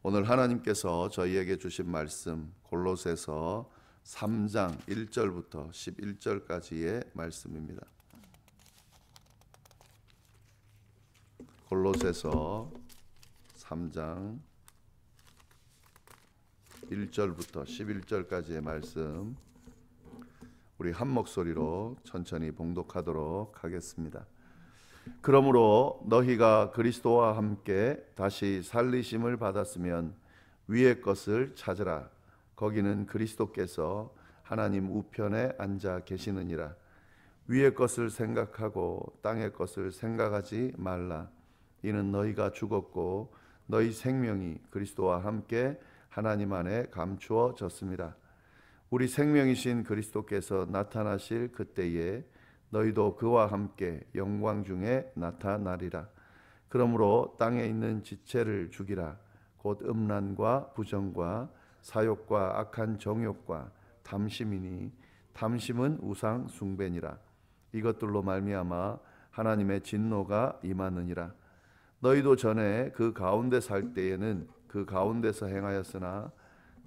오늘 하나님께서 저희에게 주신 말씀 골로새서 3장 1절부터 11절까지의 말씀입니다. 골로새서 3장 1절부터 11절까지의 말씀, 우리 한 목소리로 천천히 봉독하도록 하겠습니다. 그러므로 너희가 그리스도와 함께 다시 살리심을 받았으면 위의 것을 찾으라. 거기는 그리스도께서 하나님 우편에 앉아 계시느니라. 위의 것을 생각하고 땅의 것을 생각하지 말라. 이는 너희가 죽었고 너희 생명이 그리스도와 함께 하나님 안에 감추어졌습니다. 우리 생명이신 그리스도께서 나타나실 그때에 너희도 그와 함께 영광 중에 나타나리라. 그러므로 땅에 있는 지체를 죽이라. 곧 음란과 부정과 사욕과 악한 정욕과 탐심이니 탐심은 우상 숭배니라. 이것들로 말미암아 하나님의 진노가 임하느니라. 너희도 전에 그 가운데 살 때에는 그 가운데서 행하였으나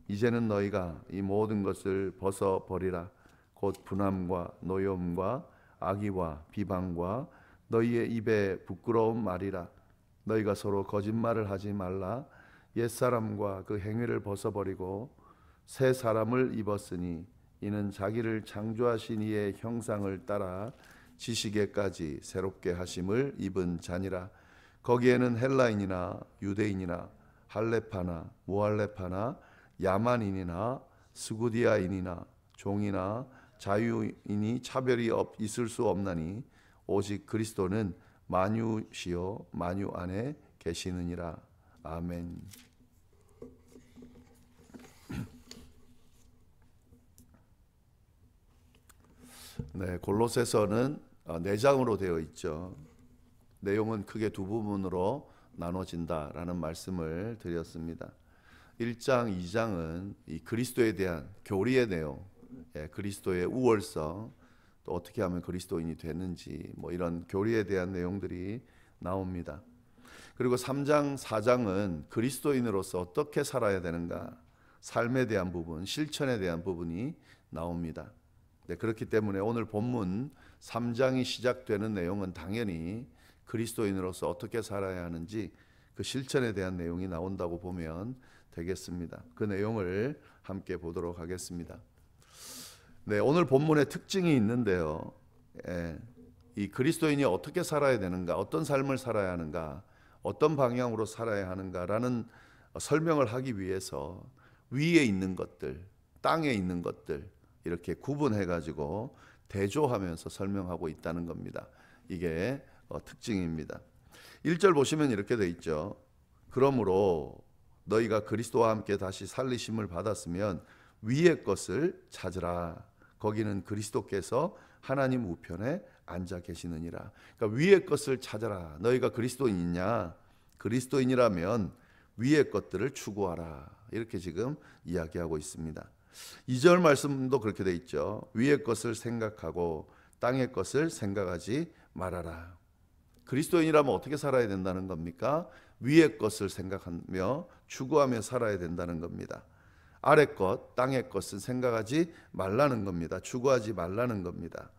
이제는 너희가 이 모든 것을 벗어버리라. 곧 분함과 노여움과 악의와 비방과 너희의 입에 부끄러운 말이라. 너희가 서로 거짓말을 하지 말라. 옛사람과 그 행위를 벗어버리고 새 사람을 입었으니 이는 자기를 창조하신 이의 형상을 따라 지식에까지 새롭게 하심을 입은 자니라. 거기에는 헬라인이나 유대인이나 할레파나 무할레파나 야만인이나 스구디아인이나 종이나 자유인이 차별이 있을 수 없나니 오직 그리스도는 만유시요 만유 안에 계시느니라. 아멘. 네, 골로새서는 4장으로 되어 있죠. 내용은 크게 두 부분으로 나눠진다라는 말씀을 드렸습니다. 1장, 2장은 이 그리스도에 대한 교리의 내용, 그리스도의 우월성, 또 어떻게 하면 그리스도인이 되는지 이런 교리에 대한 내용들이 나옵니다. 그리고 3장, 4장은 그리스도인으로서 어떻게 살아야 되는가, 삶에 대한 부분, 실천에 대한 부분이 나옵니다. 그렇기 때문에 오늘 본문 3장이 시작되는 내용은 당연히 그리스도인으로서 어떻게 살아야 하는지 그 실천에 대한 내용이 나온다고 보면 되겠습니다. 그 내용을 함께 보도록 하겠습니다. 네, 오늘 본문의 특징이 있는데요. 이 그리스도인이 어떻게 살아야 되는가, 어떤 삶을 살아야 하는가, 어떤 방향으로 살아야 하는가라는 설명을 하기 위해서 위에 있는 것들, 땅에 있는 것들 이렇게 구분해가지고 대조하면서 설명하고 있다는 겁니다. 이게 특징입니다. 1절 보시면 이렇게 돼 있죠. 그러므로 너희가 그리스도와 함께 다시 살리심을 받았으면 위의 것을 찾으라. 거기는 그리스도께서 하나님 우편에 앉아 계시느니라. 그러니까 위의 것을 찾아라. 너희가 그리스도인이냐? 그리스도인이라면 위의 것들을 추구하라. 이렇게 지금 이야기하고 있습니다. 2절 말씀도 그렇게 돼 있죠. 위의 것을 생각하고 땅의 것을 생각하지 말아라. 그리스도인이라면 어떻게 살아야 된다는 겁니까? 위의 것을 생각하며 추구하며 살아야 된다는 겁니다. 아래 것, 땅의 것은 생각하지 말라는 겁니다. 추구하지 말라는 겁니다.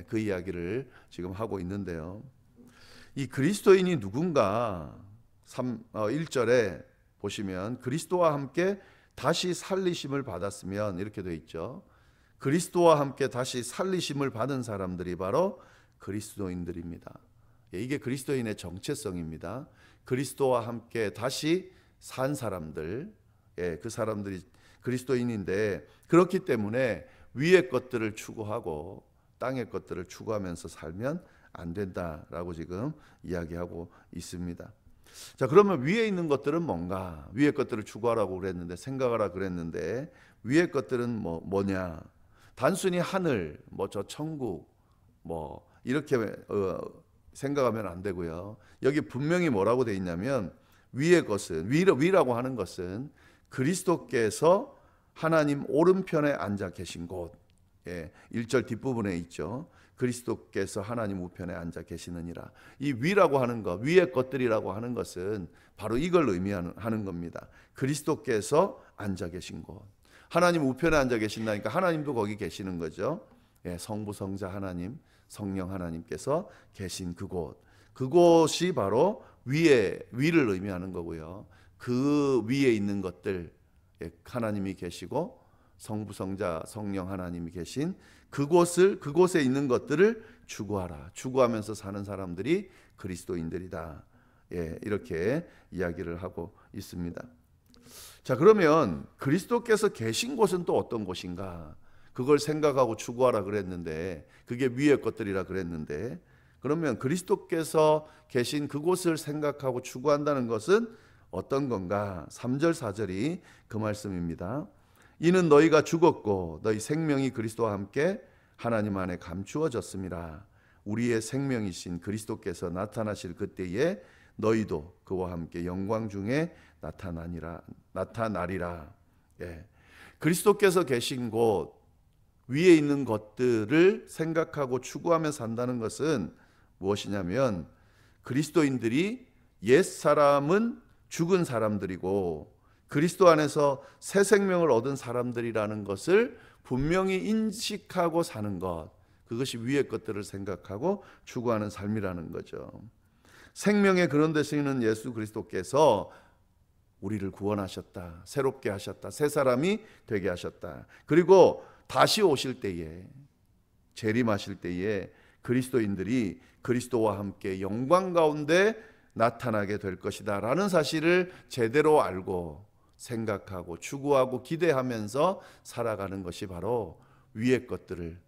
그 이야기를 지금 하고 있는데요. 이 그리스도인이 누군가 1절에 보시면 그리스도와 함께 다시 살리심을 받았으면 이렇게 되어 있죠. 그리스도와 함께 다시 살리심을 받은 사람들이 바로 그리스도인들입니다. 이게 그리스도인의 정체성입니다. 그리스도와 함께 다시 산 사람들, 그 사람들이 그리스도인인데, 그렇기 때문에 위의 것들을 추구하고 땅의 것들을 추구하면서 살면 안 된다라고 지금 이야기하고 있습니다. 자, 그러면 위에 있는 것들은 뭔가? 위의 것들을 추구하라고 그랬는데, 생각하라 그랬는데, 위의 것들은 뭐냐? 단순히 하늘, 저 천국, 이렇게 생각하면 안 되고요. 여기 분명히 뭐라고 되어 있냐면, 위의 것은, 위라고 하는 것은 그리스도께서 하나님 오른편에 앉아 계신 곳, 1절 뒷부분에 있죠. 그리스도께서 하나님 우편에 앉아 계시느니라. 이 위라고 하는 것, 위의 것들이라고 하는 것은 바로 이걸 의미하는 겁니다. 그리스도께서 앉아 계신 곳. 하나님 우편에 앉아 계신다니까 하나님도 거기 계시는 거죠. 예, 성부, 성자 하나님, 성령 하나님께서 계신 그곳. 그곳이 바로 위를 의미하는 거고요. 그 위에 있는 것들, 하나님이 계시고 성부, 성자, 성령 하나님이 계신 그곳에 있는 것들을 추구하라. 추구하면서 사는 사람들이 그리스도인들이다. 예, 이렇게 이야기를 하고 있습니다. 자, 그러면 그리스도께서 계신 곳은 또 어떤 곳인가? 그걸 생각하고 추구하라 그랬는데, 그게 위의 것들이라 그랬는데, 그러면 그리스도께서 계신 그곳을 생각하고 추구한다는 것은 어떤 건가? 3절 4절이 그 말씀입니다. 이는 너희가 죽었고 너희 생명이 그리스도와 함께 하나님 안에 감추어졌음이라. 우리의 생명이신 그리스도께서 나타나실 그때에 너희도 그와 함께 영광 중에 나타나리라. 예. 그리스도께서 계신 곳 위에 있는 것들을 생각하고 추구하며 산다는 것은 무엇이냐면, 그리스도인들이 옛사람은 죽은 사람들이고 그리스도 안에서 새 생명을 얻은 사람들이라는 것을 분명히 인식하고 사는 것, 그것이 위의 것들을 생각하고 추구하는 삶이라는 거죠. 생명의 근원 되시는 예수 그리스도께서 우리를 구원하셨다, 새롭게 하셨다, 새 사람이 되게 하셨다. 그리고 다시 오실 때에, 재림하실 때에 그리스도인들이 그리스도와 함께 영광 가운데 나타나게 될 것이다 라는 사실을 제대로 알고 생각하고 추구하고 기대하면서 살아가는 것이 바로 위의 것들을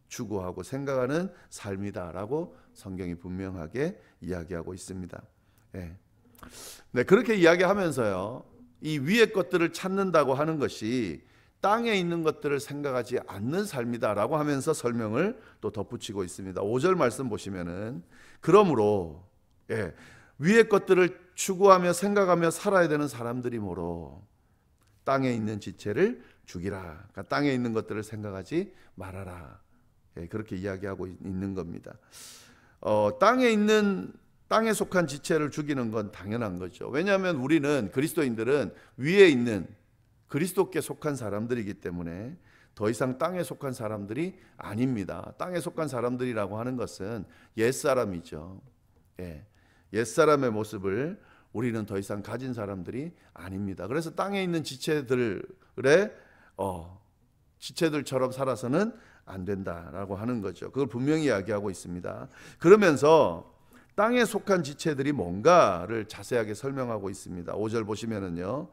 추구하고 생각하는 삶이다라고 성경이 분명하게 이야기하고 있습니다. 네, 그렇게 이야기하면서요, 이 위의 것들을 찾는다고 하는 것이 땅에 있는 것들을 생각하지 않는 삶이다라고 하면서 설명을 또 덧붙이고 있습니다. 5절 말씀 보시면은, 그러므로 위의 것들을 추구하며 생각하며 살아야 되는 사람들이 뭐로? 땅에 있는 지체를 죽이라. 그러니까 땅에 있는 것들을 생각하지 말아라. 그렇게 이야기하고 있는 겁니다. 땅에 속한 지체를 죽이는 건 당연한 거죠. 왜냐하면 우리는, 그리스도인들은 위에 있는 그리스도께 속한 사람들이기 때문에 더 이상 땅에 속한 사람들이 아닙니다. 땅에 속한 사람들이라고 하는 것은 옛사람이죠. 옛사람의 모습을 우리는 더 이상 가진 사람들이 아닙니다. 그래서 땅에 있는 지체들처럼 살아서는 안 된다라고 하는 거죠. 그걸 분명히 이야기하고 있습니다. 그러면서 땅에 속한 지체들이 뭔가를 자세하게 설명하고 있습니다. 5절 보시면은요,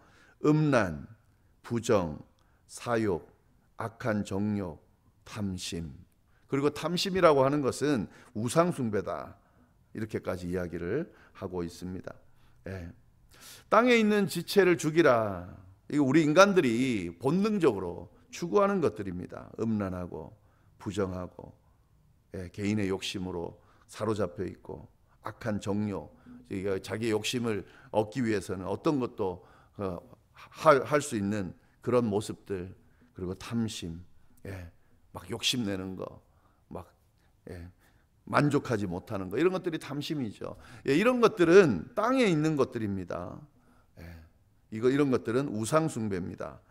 음란, 부정, 사욕, 악한 정욕, 탐심. 그리고 탐심이라고 하는 것은 우상숭배다, 이렇게까지 이야기를 하고 있습니다. 땅에 있는 지체를 죽이라. 이거 우리 인간들이 본능적으로 추구하는 것들입니다. 음란하고 부정하고 개인의 욕심으로 사로잡혀 있고, 악한 정욕, 자기의 욕심을 얻기 위해서는 어떤 것도 할 수 있는 그런 모습들, 그리고 탐심, 막 욕심내는 거, 막 만족하지 못하는 거, 이런 것들이 탐심이죠. 이런 것들은 땅에 있는 것들입니다. 이런 것들은 우상숭배입니다.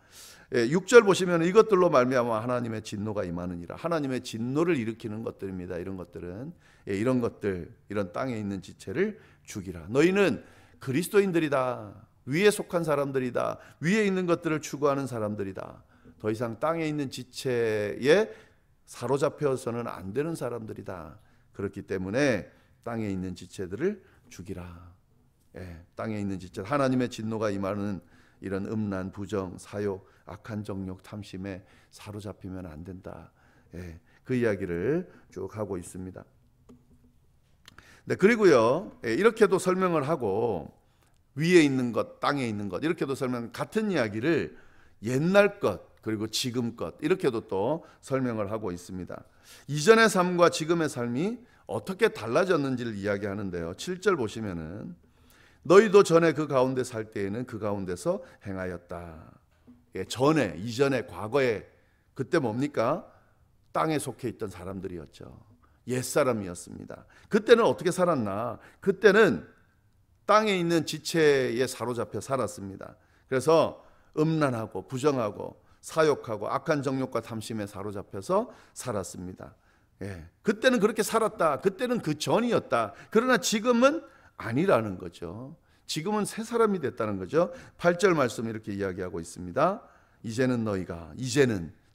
6절 보시면 이것들로 말미암아 하나님의 진노가 임하느니라. 하나님의 진노를 일으키는 것들입니다. 이런 것들은, 이런 것들, 이런 땅에 있는 지체를 죽이라. 너희는 그리스도인들이다. 위에 속한 사람들이다. 위에 있는 것들을 추구하는 사람들이다. 더 이상 땅에 있는 지체에 사로잡혀서는 안 되는 사람들이다. 그렇기 때문에 땅에 있는 지체들을 죽이라. 땅에 있는 지체, 하나님의 진노가 임하는 이런 음란, 부정, 사욕, 악한 정욕, 탐심에 사로잡히면 안 된다. 그 이야기를 쭉 하고 있습니다. 그리고요, 이렇게도 설명을 하고, 위에 있는 것, 땅에 있는 것, 이렇게도 같은 이야기를 옛날 것, 그리고 지금 것, 이렇게도 또 설명을 하고 있습니다. 이전의 삶과 지금의 삶이 어떻게 달라졌는지를 이야기하는데요. 7절 보시면은, 너희도 전에 그 가운데 살 때에는 그 가운데서 행하였다. 전에, 이전에, 과거에, 그때 뭡니까? 땅에 속해 있던 사람들이었죠. 옛사람이었습니다. 그때는 어떻게 살았나? 그때는 땅에 있는 지체에 사로잡혀 살았습니다. 그래서 음란하고 부정하고 사욕하고 악한 정욕과 탐심에 사로잡혀서 살았습니다. 그때는 그렇게 살았다. 그때는 그 전이었다. 그러나 지금은 아니라는 거죠. 지금은 새 사람이 됐다는 거죠. 8절 말씀 이렇게 이야기하고 있습니다.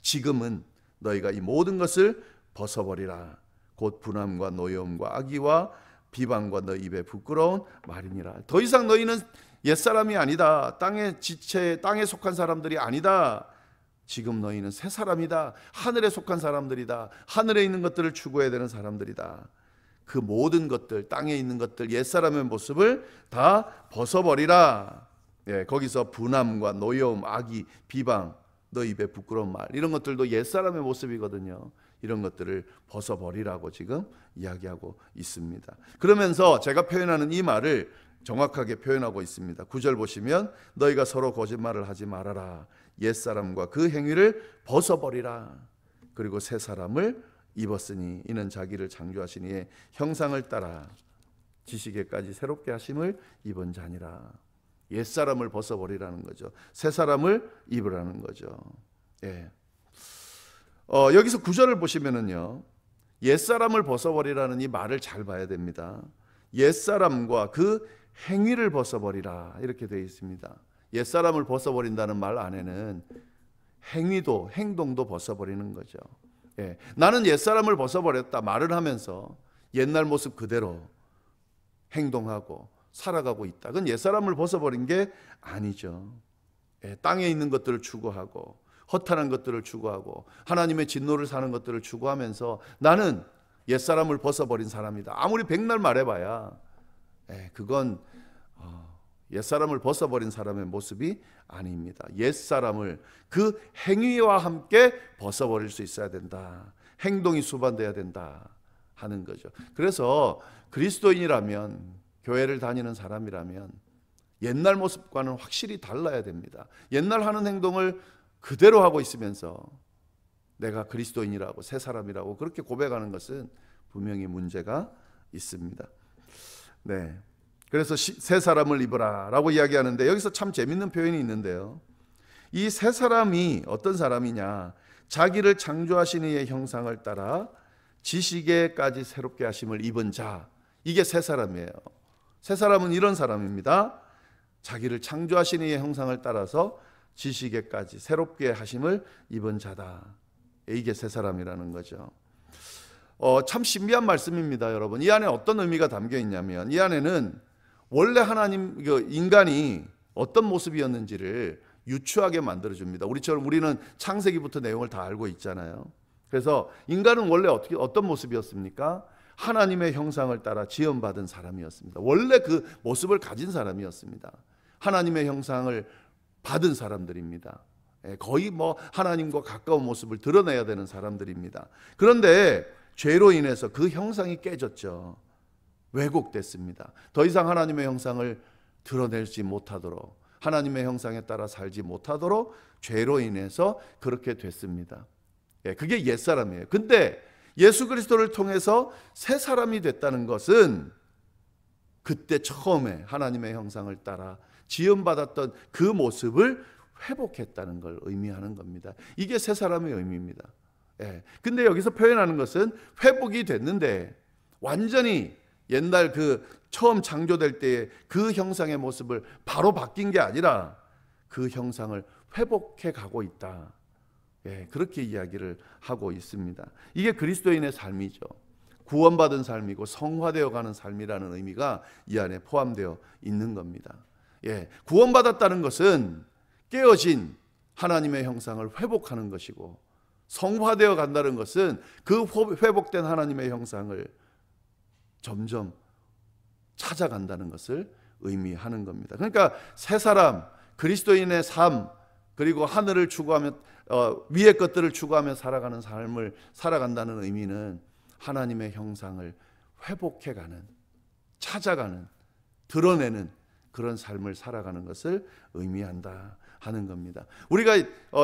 지금은 너희가 이 모든 것을 벗어버리라. 곧 분함과 노여움과 악의와 비방과 너희 입에 부끄러운 말이니라. 더 이상 너희는 옛사람이 아니다. 땅의 지체, 땅에 속한 사람들이 아니다. 지금 너희는 새 사람이다. 하늘에 속한 사람들이다. 하늘에 있는 것들을 추구해야 되는 사람들이다. 그 모든 것들, 땅에 있는 것들, 옛사람의 모습을 다 벗어버리라. 거기서 분함과 노여움, 악의, 비방, 너 입에 부끄러운 말, 이런 것들도 옛사람의 모습이거든요. 이런 것들을 벗어버리라고 지금 이야기하고 있습니다. 그러면서 제가 표현하는 이 말을 정확하게 표현하고 있습니다. 9절 보시면 너희가 서로 거짓말을 하지 말아라. 옛사람과 그 행위를 벗어버리라. 그리고 새 사람을 입었으니 이는 자기를 창조하신 이의 형상을 따라 지식에까지 새롭게 하심을 입은 자니라. 옛사람을 벗어버리라는 거죠. 새 사람을 입으라는 거죠. 여기서 9절을 보시면은요, 옛사람을 벗어버리라는 이 말을 잘 봐야 됩니다. 옛사람과 그 행위를 벗어버리라 이렇게 되어 있습니다. 옛사람을 벗어버린다는 말 안에는 행위도 행동도 벗어버리는 거죠. 나는 옛사람을 벗어버렸다 말을 하면서 옛날 모습 그대로 행동하고 살아가고 있다. 그건 옛사람을 벗어버린 게 아니죠. 땅에 있는 것들을 추구하고 허탄한 것들을 추구하고 하나님의 진노를 사는 것들을 추구하면서 나는 옛사람을 벗어버린 사람이다. 아무리 백날 말해봐야 그건 옛사람을 벗어버린 사람의 모습이 아닙니다. 옛사람을 그 행위와 함께 벗어버릴 수 있어야 된다. 행동이 수반돼야 된다 하는 거죠. 그래서 그리스도인이라면, 교회를 다니는 사람이라면 옛날 모습과는 확실히 달라야 됩니다. 옛날 하는 행동을 그대로 하고 있으면서 내가 그리스도인이라고, 새 사람이라고 그렇게 고백하는 것은 분명히 문제가 있습니다. 그래서 새 사람을 입으라 라고 이야기하는데, 여기서 참 재밌는 표현이 있는데요, 이 새 사람이 어떤 사람이냐, 자기를 창조하신 이의 형상을 따라 지식에까지 새롭게 하심을 입은 자, 이게 새 사람이에요. 새 사람은 이런 사람입니다. 자기를 창조하신 이의 형상을 따라서 지식에까지 새롭게 하심을 입은 자다. 이게 새 사람이라는 거죠. 참 신비한 말씀입니다, 여러분. 이 안에 어떤 의미가 담겨 있냐면, 이 안에는 원래 인간이 어떤 모습이었는지를 유추하게 만들어줍니다. 우리는 창세기부터 내용을 다 알고 있잖아요. 그래서 인간은 원래 어떤 모습이었습니까? 하나님의 형상을 따라 지음받은 사람이었습니다. 원래 그 모습을 가진 사람이었습니다. 하나님의 형상을 받은 사람들입니다. 거의 하나님과 가까운 모습을 드러내야 되는 사람들입니다. 그런데 죄로 인해서 그 형상이 깨졌죠. 왜곡됐습니다. 더 이상 하나님의 형상을 드러내지 못하도록, 하나님의 형상에 따라 살지 못하도록 죄로 인해서 그렇게 됐습니다. 그게 옛사람이에요. 근데 예수 그리스도를 통해서 새 사람이 됐다는 것은 그때 처음에 하나님의 형상을 따라 지음받았던 그 모습을 회복했다는 걸 의미하는 겁니다. 이게 새 사람의 의미입니다. 근데 여기서 표현하는 것은 회복이 됐는데 완전히 옛날 그 처음 창조될 때의 그 형상의 모습을 바로 바뀐 게 아니라 그 형상을 회복해 가고 있다. 그렇게 이야기를 하고 있습니다. 이게 그리스도인의 삶이죠. 구원받은 삶이고 성화되어 가는 삶이라는 의미가 이 안에 포함되어 있는 겁니다. 구원받았다는 것은 깨어진 하나님의 형상을 회복하는 것이고, 성화되어 간다는 것은 그 회복된 하나님의 형상을 점점 찾아간다는 것을 의미하는 겁니다. 그러니까 새 사람, 그리스도인의 삶, 그리고 하늘을 추구하며 위의 것들을 추구하며 살아가는 삶을 살아간다는 의미는 하나님의 형상을 회복해가는, 찾아가는, 드러내는 그런 삶을 살아가는 것을 의미한다 하는 겁니다. 우리가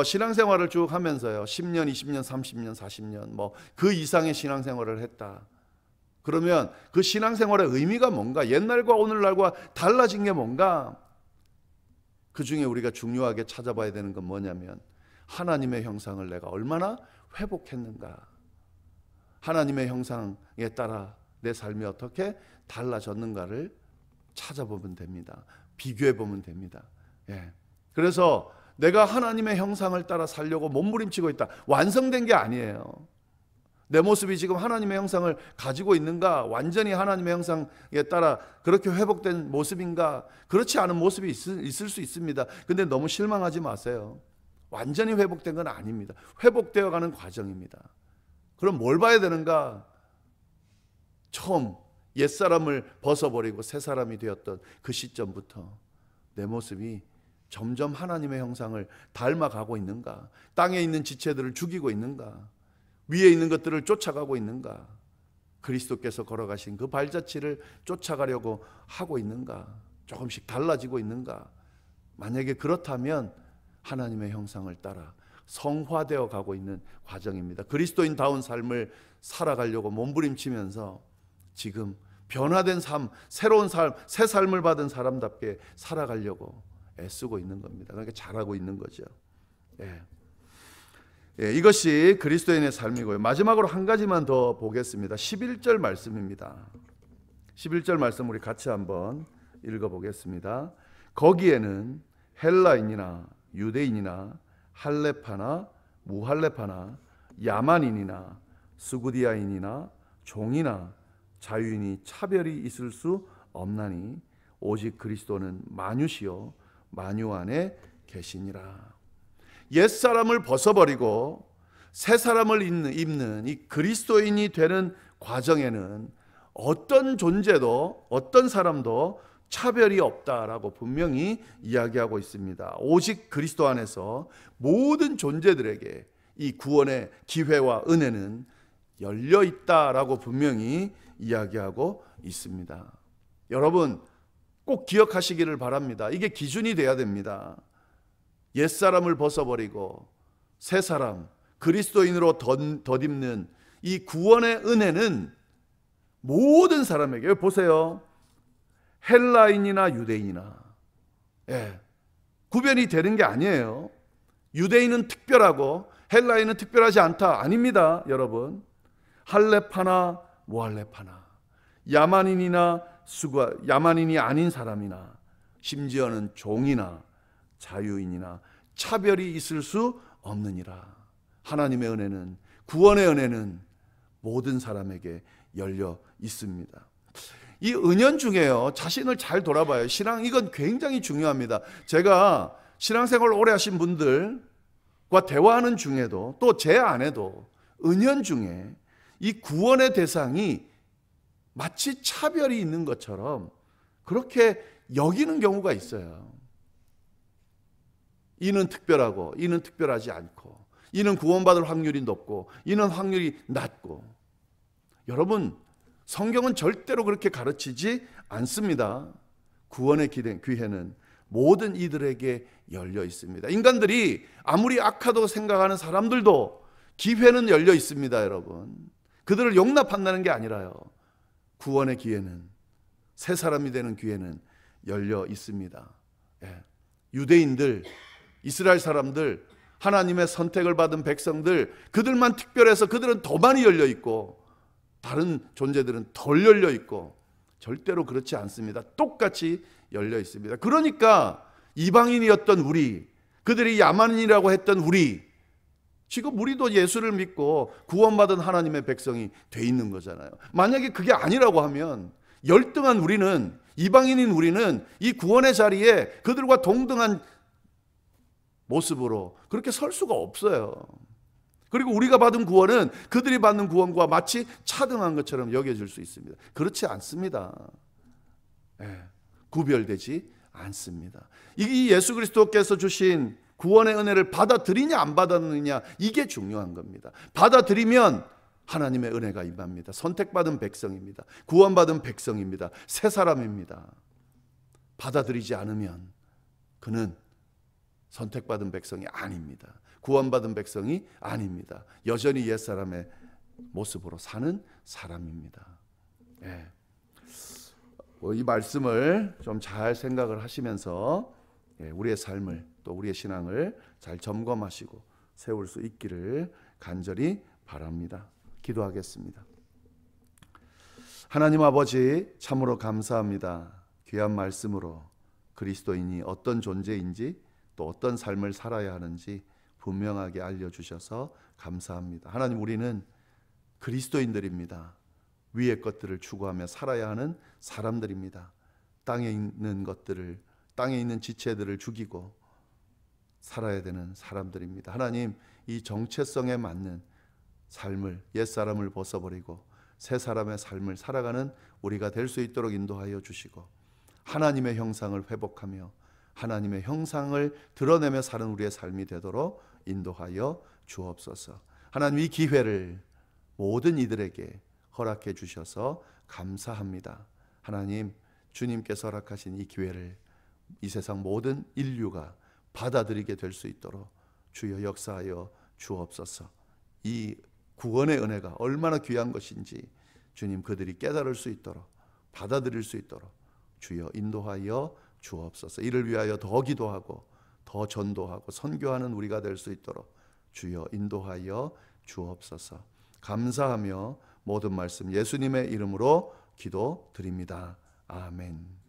신앙생활을 쭉 하면서요, 10년, 20년, 30년, 40년 그 이상의 신앙생활을 했다. 그러면 그 신앙생활의 의미가 뭔가? 옛날과 오늘날과 달라진 게 뭔가? 그 중에 우리가 중요하게 찾아봐야 되는 건 뭐냐면 하나님의 형상을 내가 얼마나 회복했는가? 하나님의 형상에 따라 내 삶이 어떻게 달라졌는가를 찾아보면 됩니다. 비교해 보면 됩니다. 예. 그래서 내가 하나님의 형상을 따라 살려고 몸부림치고 있다. 완성된 게 아니에요. 내 모습이 지금 하나님의 형상을 가지고 있는가? 완전히 하나님의 형상에 따라 그렇게 회복된 모습인가? 그렇지 않은 모습이 있을 수 있습니다. 근데 너무 실망하지 마세요. 완전히 회복된 건 아닙니다. 회복되어 가는 과정입니다. 그럼 뭘 봐야 되는가? 처음 옛사람을 벗어버리고 새 사람이 되었던 그 시점부터 내 모습이 점점 하나님의 형상을 닮아가고 있는가? 땅에 있는 지체들을 죽이고 있는가? 위에 있는 것들을 쫓아가고 있는가? 그리스도께서 걸어가신 그 발자취를 쫓아가려고 하고 있는가? 조금씩 달라지고 있는가? 만약에 그렇다면 하나님의 형상을 따라 성화되어 가고 있는 과정입니다. 그리스도인다운 삶을 살아가려고 몸부림치면서 지금 변화된 삶, 새로운 삶, 새 삶을 받은 사람답게 살아가려고 애쓰고 있는 겁니다. 그러니까 잘하고 있는 거죠. 이것이 그리스도인의 삶이고요. 마지막으로 한 가지만 더 보겠습니다. 11절 말씀입니다. 11절 말씀 우리 같이 한번 읽어보겠습니다. 거기에는 헬라인이나 유대인이나 할레파나 무할레파나 야만인이나 스구디아인이나 종이나 자유인이 차별이 있을 수 없나니 오직 그리스도는 만유시요 만유 안에 계시니라. 옛사람을 벗어버리고 새사람을 입는 이 그리스도인이 되는 과정에는 어떤 존재도 어떤 사람도 차별이 없다라고 분명히 이야기하고 있습니다. 오직 그리스도 안에서 모든 존재들에게 이 구원의 기회와 은혜는 열려 있다라고 분명히 이야기하고 있습니다. 여러분 꼭 기억하시기를 바랍니다. 이게 기준이 돼야 됩니다. 옛사람을 벗어버리고 새사람 그리스도인으로 덧입는 이 구원의 은혜는 모든 사람에게, 보세요, 헬라인이나 유대인이나 구별이 되는 게 아니에요. 유대인은 특별하고 헬라인은 특별하지 않다, 아닙니다. 여러분, 할레파나 무할레파나 야만인이나 야만인이 아닌 사람이나 심지어는 종이나 자유인이나 차별이 있을 수 없느니라. 하나님의 은혜는, 구원의 은혜는 모든 사람에게 열려 있습니다. 이 은연 중에요, 자신을 잘 돌아봐요. 신앙, 이건 굉장히 중요합니다. 제가 신앙생활 오래 하신 분들과 대화하는 중에도 또 제 안에도 은연 중에 이 구원의 대상이 마치 차별이 있는 것처럼 그렇게 여기는 경우가 있어요. 이는 특별하고 이는 특별하지 않고, 이는 구원받을 확률이 높고 이는 확률이 낮고. 여러분, 성경은 절대로 그렇게 가르치지 않습니다. 구원의 기회는 모든 이들에게 열려 있습니다. 인간들이 아무리 악하다고 생각하는 사람들도 기회는 열려 있습니다. 여러분, 그들을 용납한다는 게 아니라요, 구원의 기회는, 새 사람이 되는 기회는 열려 있습니다. 유대인들, 이스라엘 사람들, 하나님의 선택을 받은 백성들, 그들만 특별해서 그들은 더 많이 열려 있고 다른 존재들은 덜 열려 있고, 절대로 그렇지 않습니다. 똑같이 열려 있습니다. 그러니까 이방인이었던 우리, 그들이 야만인이라고 했던 우리, 지금 우리도 예수를 믿고 구원받은 하나님의 백성이 돼 있는 거잖아요. 만약에 그게 아니라고 하면 열등한 우리는, 이방인인 우리는 이 구원의 자리에 그들과 동등한 모습으로 그렇게 설 수가 없어요. 그리고 우리가 받은 구원은 그들이 받는 구원과 마치 차등한 것처럼 여겨질 수 있습니다. 그렇지 않습니다. 구별되지 않습니다. 이 예수 그리스도께서 주신 구원의 은혜를 받아들이냐 안 받았느냐, 이게 중요한 겁니다. 받아들이면 하나님의 은혜가 임합니다. 선택받은 백성입니다. 구원받은 백성입니다. 새 사람입니다. 받아들이지 않으면 그는 선택받은 백성이 아닙니다. 구원받은 백성이 아닙니다. 여전히 옛사람의 모습으로 사는 사람입니다. 예. 이 말씀을 좀 잘 생각을 하시면서 우리의 삶을 또 우리의 신앙을 잘 점검하시고 세울 수 있기를 간절히 바랍니다. 기도하겠습니다. 하나님 아버지, 참으로 감사합니다. 귀한 말씀으로 그리스도인이 어떤 존재인지 또 어떤 삶을 살아야 하는지 분명하게 알려주셔서 감사합니다. 하나님, 우리는 그리스도인들입니다. 위의 것들을 추구하며 살아야 하는 사람들입니다. 땅에 있는 것들을, 땅에 있는 지체들을 죽이고 살아야 되는 사람들입니다. 하나님, 이 정체성에 맞는 삶을, 옛사람을 벗어버리고 새 사람의 삶을 살아가는 우리가 될 수 있도록 인도하여 주시고, 하나님의 형상을 회복하며 하나님의 형상을 드러내며 사는 우리의 삶이 되도록 인도하여 주옵소서. 하나님, 이 기회를 모든 이들에게 허락해 주셔서 감사합니다. 하나님, 주님께서 허락하신 이 기회를 이 세상 모든 인류가 받아들이게 될 수 있도록 주여 역사하여 주옵소서. 이 구원의 은혜가 얼마나 귀한 것인지 주님, 그들이 깨달을 수 있도록, 받아들일 수 있도록 주여 인도하여 주옵소서. 이를 위하여 더 기도하고 더 전도하고 선교하는 우리가 될 수 있도록 주여 인도하여 주옵소서. 감사하며 모든 말씀 예수님의 이름으로 기도드립니다. 아멘.